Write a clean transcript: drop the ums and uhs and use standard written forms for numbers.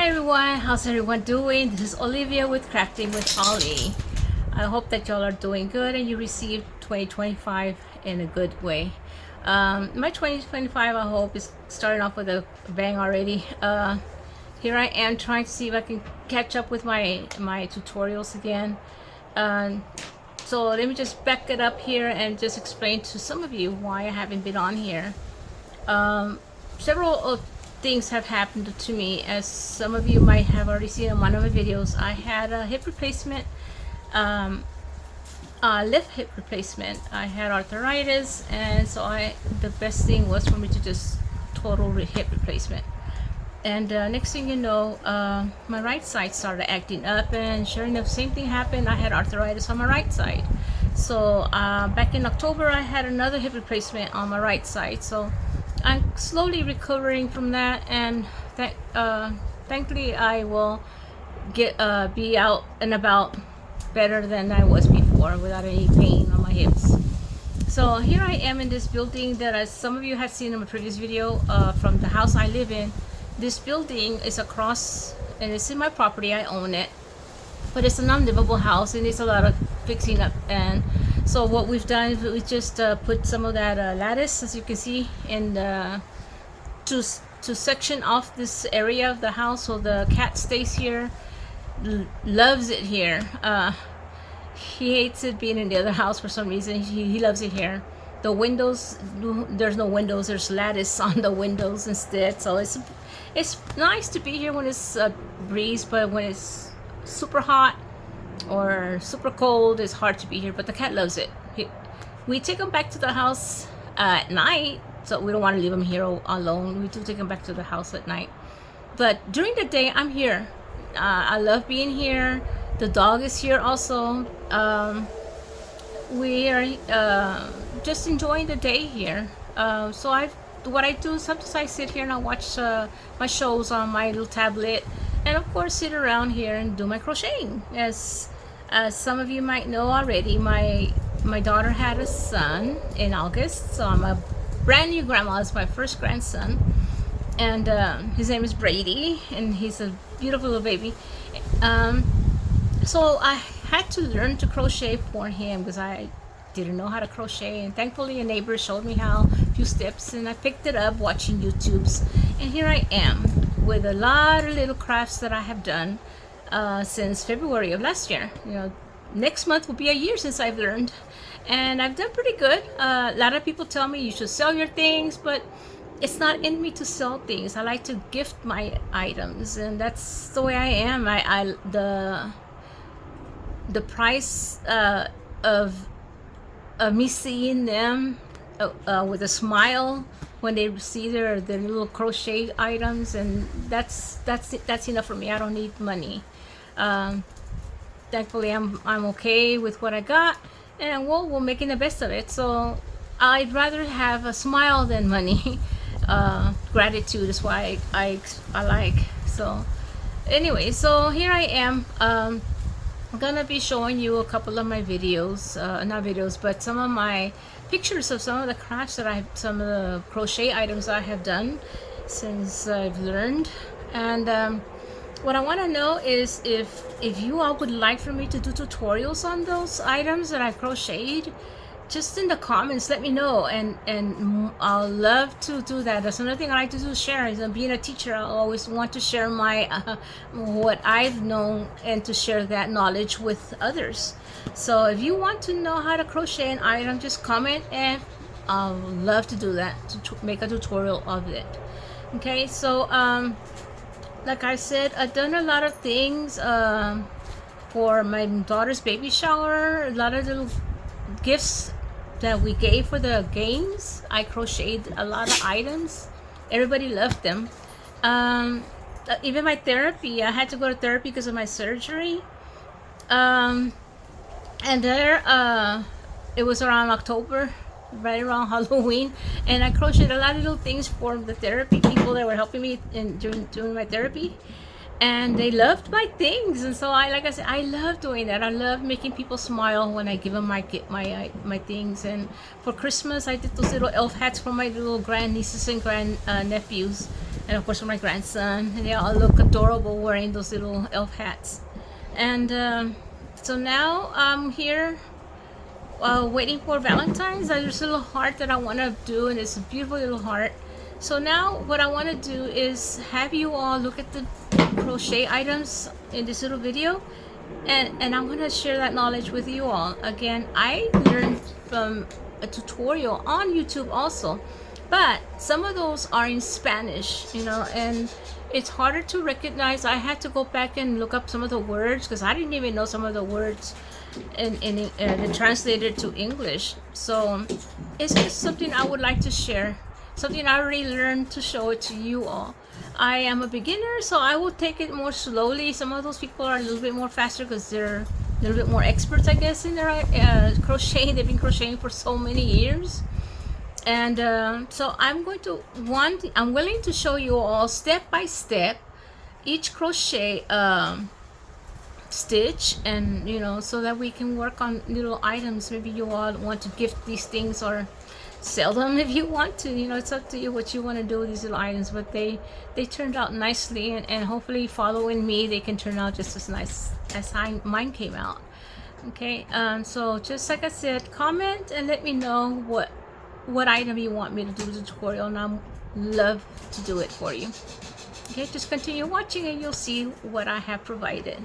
Hi everyone, how's everyone doing? This is Olivia with Crafting with Ollie. I hope that y'all are doing good and you received 2025 in a good way. My 2025 I hope is starting off with a bang already. Here I am trying to see if I can catch up with my tutorials again. So let me just back it up here and just explain to some of you why I haven't been on here. Several things have happened to me, as some of you might have already seen in one of my videos. I had a hip replacement, left hip replacement. I had arthritis, and so the best thing was for me to just total hip replacement. And next thing you know, my right side started acting up, and sure enough, same thing happened. I had arthritis on my right side. So back in October, I had another hip replacement on my right side. So I'm slowly recovering from that, and thankfully I will be out and about better than I was before without any pain on my hips. So here I am in this building that, as some of you have seen in my previous video, from the house I live in. This building is across, and it's in my property. I own it, but it's an unlivable house and needs a lot of fixing up. And so what we've done is we just put some of that lattice, as you can see, in to section off this area of the house, so the cat stays here, loves it here. He hates it being in the other house for some reason. He loves it here. The windows, there's no windows, there's lattice on the windows instead. So it's nice to be here when it's a breeze, but when it's super hot or super cold, it's hard to be here. But the cat loves it. We take him back to the house at night, so we don't want to leave him here alone. We do take him back to the house at night, but during the day I'm here. I love being here. The dog is here also. We are just enjoying the day here. So what I do, sometimes I sit here and I watch my shows on my little tablet, and of course sit around here and do my crocheting. As some of you might know already, my daughter had a son in August, so I'm a brand new grandma. It's my first grandson, and his name is Brady, and he's a beautiful little baby. So I had to learn to crochet for him because I didn't know how to crochet, and thankfully a neighbor showed me how, a few steps, and I picked it up watching YouTubes, and here I am with a lot of little crafts that I have done since February of last year. You know, next month will be a year since I've learned, and I've done pretty good. A lot of people tell me you should sell your things, but it's not in me to sell things. I like to gift my items, and that's the way I am. The price of me seeing them with a smile when they see their little crochet items, and that's enough for me. I don't need money. Thankfully I'm okay with what I got, and we're making the best of it. So I'd rather have a smile than money. Gratitude is why I like. So anyway, so here I am. I'm gonna be showing you a couple of my videos, not videos, but some of my pictures of some of the crafts that some of the crochet items I have done since I've learned. And what I want to know is if you all would like for me to do tutorials on those items that I've crocheted. Just in the comments, let me know, and I'll love to do that. That's another thing I like to do, share. Is being a teacher, I always want to share my what I've known, and to share that knowledge with others. So if you want to know how to crochet an item, just comment, and I'll love to do that, to make a tutorial of it. Okay, so like I said, I've done a lot of things for my daughter's baby shower. A lot of little gifts that we gave for the games. I crocheted a lot of items. Everybody loved them. Even my therapy, I had to go to therapy because of my surgery. And there, it was around October, right around Halloween, and I crocheted a lot of little things for the therapy people that were helping me during my therapy. And they loved my things, and so like I said, I love doing that. I love making people smile when I give them my things. And for Christmas, I did those little elf hats for my little grand nieces and grand nephews. and of course for my grandson, and they all look adorable wearing those little elf hats. And so now I'm here waiting for Valentine's. There's a little heart that I want to do, and it's a beautiful little heart. So now what I want to do is have you all look at the crochet items in this little video, and I'm going to share that knowledge with you all. Again, I learned from a tutorial on YouTube also, but some of those are in Spanish, you know, and it's harder to recognize. I had to go back and look up some of the words because I didn't even know some of the words and translated to English. So it's just something I would like to share, something I already learned, to show it to you all. I am a beginner, so I will take it more slowly. Some of those people are a little bit more faster because they're a little bit more experts, I guess, in their crocheting. They've been crocheting for so many years. And so I'm willing to show you all step by step each crochet stitch, and you know, so that we can work on little items. Maybe you all want to gift these things or sell them if you want to, you know, it's up to you what you want to do with these little items. But they turned out nicely, and hopefully following me they can turn out just as nice as mine came out. Okay, so just like I said, comment and let me know what item you want me to do the tutorial, and I'd love to do it for you. Okay, just continue watching and you'll see what I have provided.